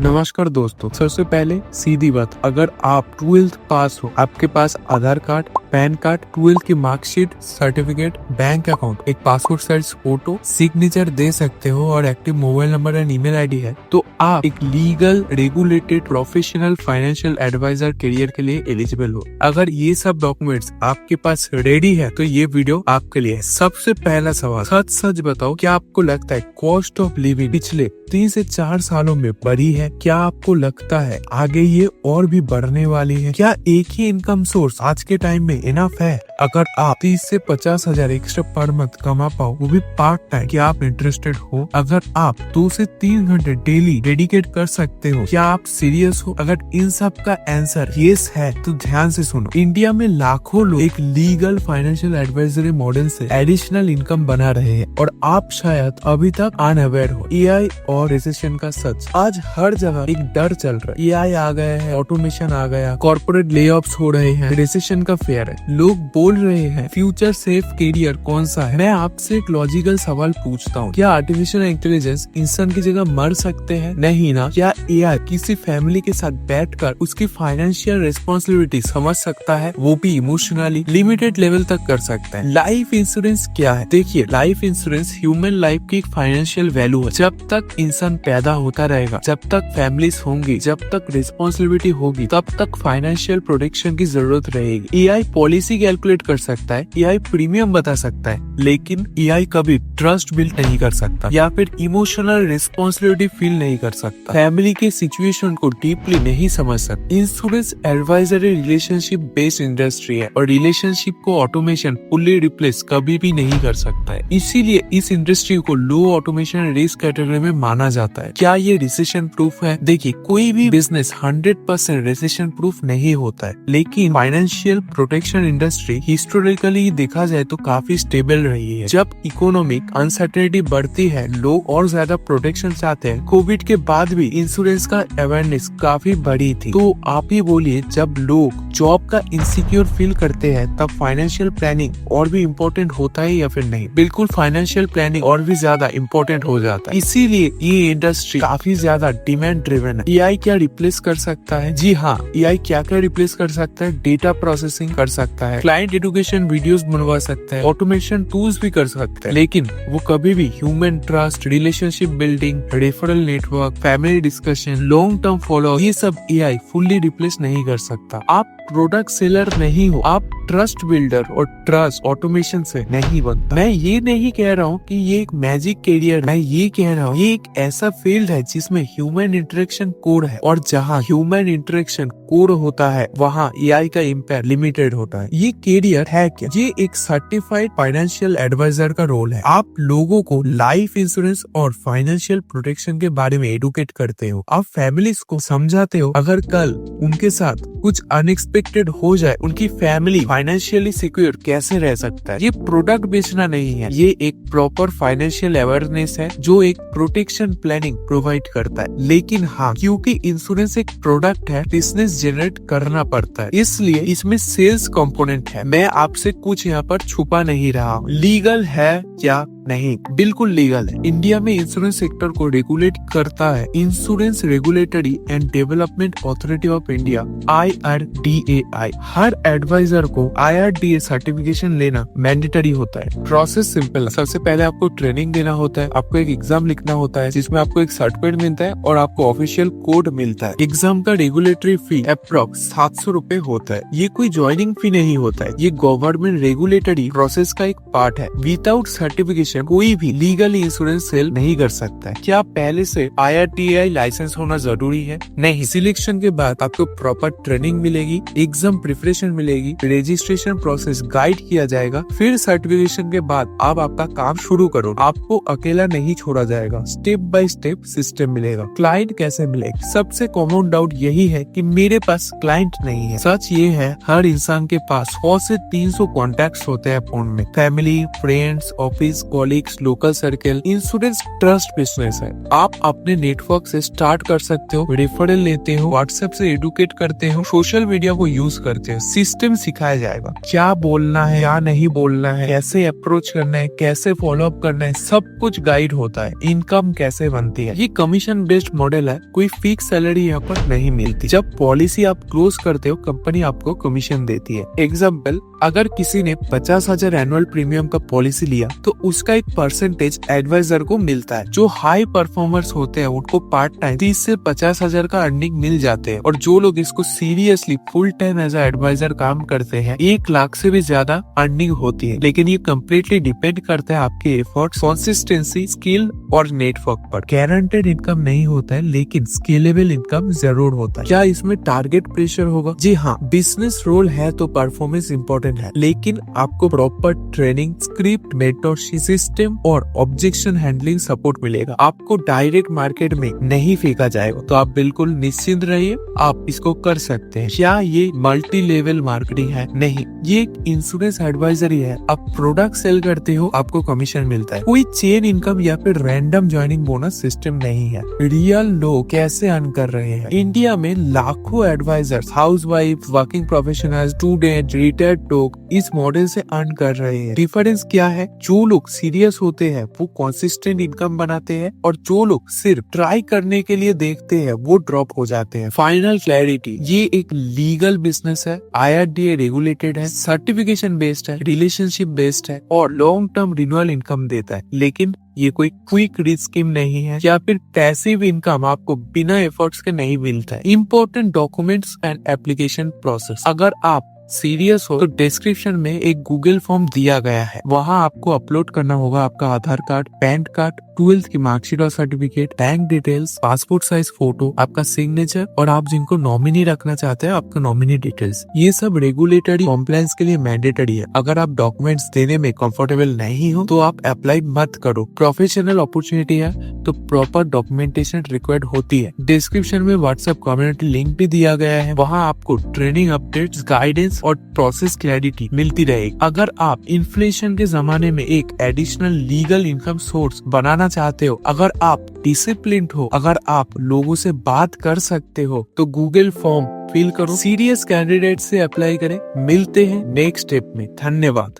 नमस्कार दोस्तों, सबसे पहले सीधी बात, अगर आप 12th पास हो, आपके पास Aadhaar card, PAN card, 12th की मार्कशीट, सर्टिफिकेट, बैंक अकाउंट, एक पासपोर्ट साइज फोटो, सिग्नेचर दे सकते हो और active mobile number and email ID है, तो आप एक legal, regulated, professional financial adviser career के लिए एलिजिबल हो। अगर ये सब डॉक्यूमेंट्स आपके पास रेडी है तो ये वीडियो आपके लिए है। सबसे पहला सवाल, सच बताओ, क्या आपको लगता है कॉस्ट ऑफ लिविंग पिछले 3 से 4 सालों में बढ़ी है? क्या आपको लगता है आगे ये और भी बढ़ने वाली है? क्या एक ही इनकम सोर्स आज के टाइम में इनफ है? अगर आप 30 से 50 हजार एक्स्ट्रा पर मंथ कमा पाओ, वो भी पार्ट टाइम, क्या आप इंटरेस्टेड हो? अगर आप 2 से 3 घंटे डेली डेडिकेट कर सकते हो, क्या आप सीरियस हो? अगर इन सब का आंसर यस है तो ध्यान से सुनो। इंडिया में लाखों लोग एक लीगल फाइनेंशियल एडवाइजरी मॉडल से एडिशनल इनकम बना रहे हैं और आप शायद अभी तक अनअवेयर हो। एआई और रिसेशन का सच, आज हर जगह एक डर चल रहा है। एआई आ गया है, ऑटोमेशन आ गया, कॉर्पोरेट लेऑफ्स हो रहे हैं, रिसेशन का फेयर है। लोग बोल रहे हैं फ्यूचर सेफ करियर कौन सा है? मैं आपसे एक लॉजिकल सवाल पूछता हूँ, क्या आर्टिफिशियल इंटेलिजेंस इंसान की जगह मर सकते हैं? नहीं ना। क्या एआई किसी फैमिली के साथ बैठकर उसकी फाइनेंशियल रिस्पॉन्सिबिलिटी समझ सकता है, वो भी इमोशनली लिमिटेड लेवल तक कर सकता है? लाइफ इंश्योरेंस क्या है? देखिए, लाइफ इंश्योरेंस ह्यूमन लाइफ की एक फाइनेंशियल वैल्यू है। जब तक इंसान पैदा होता रहेगा, जब तक फैमिलीज होंगी, जब तक रिस्पॉन्सिबिलिटी होगी, तब तक फाइनेंशियल प्रोटेक्शन की जरूरत रहेगी। एआई पॉलिसी कैलकुलेट कर सकता है, एआई प्रीमियम बता सकता है, लेकिन एआई कभी ट्रस्ट बिल्ड नहीं कर सकता या फिर इमोशनल रिस्पॉन्सिबिलिटी फील नहीं कर सकता, फैमिली के सिचुएशन को डीपली नहीं समझ सकता। Insurance advisory relationship based industry है और रिलेशनशिप को ऑटोमेशन फुल्ली रिप्लेस कभी भी नहीं कर सकता है। इसीलिए इस इंडस्ट्री को लो ऑटोमेशन रिस्क कैटेगरी में माना जाता है। क्या ये रिसेशन प्रूफ है? देखिए, कोई भी बिजनेस 100% रिसेशन प्रूफ नहीं होता है, लेकिन फाइनेंशियल प्रोटेक्शन इंडस्ट्री हिस्टोरिकली देखा जाए तो काफी स्टेबल रही है। जब इकोनॉमिक अनसर्टेनिटी बढ़ती है, लोग और ज्यादा प्रोटेक्शन चाहते हैं। कोविड के बाद भी इंश्योरेंस का अवेयरनेस काफी बढ़ी थी। तो आप ही बोलिए, जब लोग जॉब का इनसिक्योर फील करते हैं, तब फाइनेंशियल प्लानिंग और भी इम्पोर्टेंट होता है या फिर नहीं? बिल्कुल, फाइनेंशियल प्लानिंग और भी ज्यादा इम्पोर्टेंट हो जाता है। इसीलिए ये इंडस्ट्री काफी ज्यादा डिमांड ड्रिवन है। एआई क्या रिप्लेस कर सकता है? जी हाँ, एआई क्या रिप्लेस कर सकता है? डेटा प्रोसेसिंग कर सकता है, क्लाइंट एजुकेशन वीडियोस बनवा सकता है, ऑटोमेशन टूल्स भी कर सकता है, लेकिन वो कभी भी human trust, relationship building, referral network, family discussion, long term follow, ये सब एआई फुल्ली रिप्लेस नहीं कर सकता। आप प्रोडक्ट सेलर नहीं हो, आप ट्रस्ट बिल्डर, और ट्रस्ट ऑटोमेशन से नहीं बनता। मैं ये नहीं कह रहा हूँ कि ये एक मैजिक करियर, मैं ये कह रहा हूँ ये एक ऐसा फील्ड है जिसमें ह्यूमन इंटरेक्शन कोर है, और जहाँ ह्यूमन इंटरेक्शन कोर होता है वहाँ एआई का इम्पैक्ट लिमिटेड होता है। ये करियर है क्या? ये एक सर्टिफाइड फाइनेंशियल एडवाइजर का रोल है। आप लोगों को लाइफ इंश्योरेंस और फाइनेंशियल प्रोटेक्शन के बारे में एडुकेट करते हो, आप फैमिलीज को समझाते हो अगर कल उनके साथ कुछ अनएक्सपेक्टेड हो जाए, उनकी फैमिली फाइनेंशियली सिक्योर कैसे रह सकता है। ये प्रोडक्ट बेचना नहीं है, ये एक प्रॉपर फाइनेंशियल अवेयरनेस है जो एक प्रोटेक्शन प्लानिंग प्रोवाइड करता है। लेकिन हाँ, क्योंकि इंश्योरेंस एक प्रोडक्ट है, बिजनेस जनरेट करना पड़ता है, इसलिए इसमें सेल्स कंपोनेंट है। मैं आपसे कुछ यहाँ पर छुपा नहीं रहा हूँ। लीगल है या नहीं? बिल्कुल लीगल है। इंडिया में इंश्योरेंस सेक्टर को रेगुलेट करता है insurance regulatory and development authority of India, IRDAI। हर एडवाइजर को IRDA सर्टिफिकेशन लेना मैंडेटरी होता है। प्रोसेस सिंपल है। सबसे पहले आपको ट्रेनिंग देना होता है, आपको एक एग्जाम लिखना होता है जिसमें आपको एक सर्टिफिकेट मिलता है और आपको ऑफिशियल कोड मिलता है। एग्जाम का रेगुलेटरी फी अप्रोक्स 700 रुपए होता है। ये कोई ज्वाइनिंग फी नहीं होता है, ये गवर्नमेंट रेगुलेटरी प्रोसेस का एक पार्ट है। विदाउट सर्टिफिकेशन कोई भी लीगली इंश्योरेंस सेल नहीं कर सकता है। क्या पहले से IRDAI लाइसेंस होना जरूरी है? नहीं। सिलेक्शन के बाद आपको प्रॉपर ट्रेनिंग मिलेगी, एग्जाम प्रिपरेशन मिलेगी, रजिस्ट्रेशन प्रोसेस गाइड किया जाएगा, फिर सर्टिफिकेशन के बाद आप आपका काम शुरू करो। आपको अकेला नहीं छोड़ा जाएगा, स्टेप बाय स्टेप सिस्टम मिलेगा। क्लाइंट कैसे मिलेगा? सबसे कॉमन डाउट यही है कि मेरे पास क्लाइंट नहीं है। सच ये है, हर इंसान के पास 100 से 300 कॉन्टैक्ट होते हैं फोन में। Family, friends, office, colleagues, local circle. Insurance trust business है। आप अपने नेटवर्क से स्टार्ट कर सकते हो, रेफरल लेते हो, व्हाट्सएप से एडुकेट करते हो, सोशल मीडिया को यूज करते हो। सिस्टम सिखाया जाएगा, क्या बोलना है, क्या नहीं बोलना है, कैसे अप्रोच करना है, कैसे फॉलो अप करना है, सब कुछ गाइड होता है। इनकम कैसे बनती है, ये कमीशन बेस्ड मॉडल है। कोई फिक्स सैलरी यहाँ पर नहीं मिलती। जब पॉलिसी आप क्लोज करते हो, कंपनी आपको कमीशन देती है। एग्जाम्पल, अगर किसी ने 50,000 एनुअल प्रीमियम का पॉलिसी लिया तो उसका एक परसेंटेज एडवाइजर को मिलता है। जो हाई परफॉर्मर्स होते हैं उनको पार्ट टाइम 30 से 50,000 का अर्निंग मिल जाते हैं, और जो लोग इसको seriously full time as adviser काम करते हैं 1 लाख से भी ज्यादा अर्निंग होती है। लेकिन ये कम्प्लीटली डिपेंड करता है आपके एफर्ट, कंसिस्टेंसी, स्किल और नेटवर्क पर। गारंटेड इनकम नहीं होता है, लेकिन स्केलेबल इनकम जरूर होता है। क्या इसमें टारगेट प्रेशर होगा? जी हाँ, बिजनेस रोल है तो परफॉर्मेंस इंपॉर्टेंट है, लेकिन आपको proper training, script, mentorship, system और ऑब्जेक्शन हैंडलिंग सपोर्ट मिलेगा। आपको डायरेक्ट मार्केट में नहीं फेंका जाएगा, तो आप बिल्कुल निश्चिंत रहिए, आप इसको कर सकते हैं। क्या ये मल्टी लेवल मार्केटिंग है? नहीं, ये एक इंश्योरेंस एडवाइजरी है। आप प्रोडक्ट सेल करते हो, आपको कमीशन मिलता है। कोई चेन इनकम या फिर रैंडम ज्वाइनिंग बोनस सिस्टम नहीं है। रियल लोग कैसे अर्न कर रहे हैं? इंडिया में लाखों advisers, housewife, working professional, student, retired लोग इस मॉडल से अर्न कर रहे हैं। डिफरेंस क्या है? जो लोग सीरियस होते हैं वो कंसिस्टेंट इनकम बनाते हैं, और जो लोग सिर्फ ट्राई करने के लिए देखते हैं वो ड्रॉप हो जाते हैं। फाइनल क्लैरिटी, ये एक लीगल बिजनेस है, IRDA रेगुलेटेड है, सर्टिफिकेशन बेस्ड है, रिलेशनशिप बेस्ड है और लॉन्ग टर्म रिन्यूअल इनकम देता है। लेकिन ये कोई क्विक रिस्क स्कीम नहीं है या फिर पैसिव इनकम आपको बिना एफर्ट्स के नहीं मिलता है। Important documents and application process, अगर आप सीरियस हो तो डिस्क्रिप्शन में एक गूगल फॉर्म दिया गया है, वहाँ आपको अपलोड करना होगा आपका आधार कार्ड, पैन कार्ड, 12th की मार्कशीट और certificate, bank details, passport size photo, आपका सिग्नेचर और आप जिनको नॉमिनी रखना चाहते हैं आपका नॉमिनी डिटेल्स। ये सब रेगुलेटरी कॉम्प्लायंस के लिए मैंडेटरी है। अगर आप डॉक्यूमेंट्स देने में कंफर्टेबल नहीं हो तो आप अप्लाई मत करो। प्रोफेशनल अपॉर्चुनिटी है तो प्रॉपर डॉक्यूमेंटेशन रिक्वायर्ड होती है। डिस्क्रिप्शन में व्हाट्सएप कम्युनिटी लिंक भी दिया गया है, वहाँ आपको ट्रेनिंग अपडेट्स, गाइडेंस और प्रोसेस क्लैरिटी मिलती रहेगी। अगर आप इन्फ्लेशन के जमाने में एक एडिशनल लीगल इनकम सोर्स बनाना चाहते हो, अगर आप डिसिप्लिन्ड हो, अगर आप लोगों से बात कर सकते हो, तो गूगल फॉर्म फिल करो, सीरियस कैंडिडेट से अप्लाई करें। मिलते हैं नेक्स्ट स्टेप में। धन्यवाद।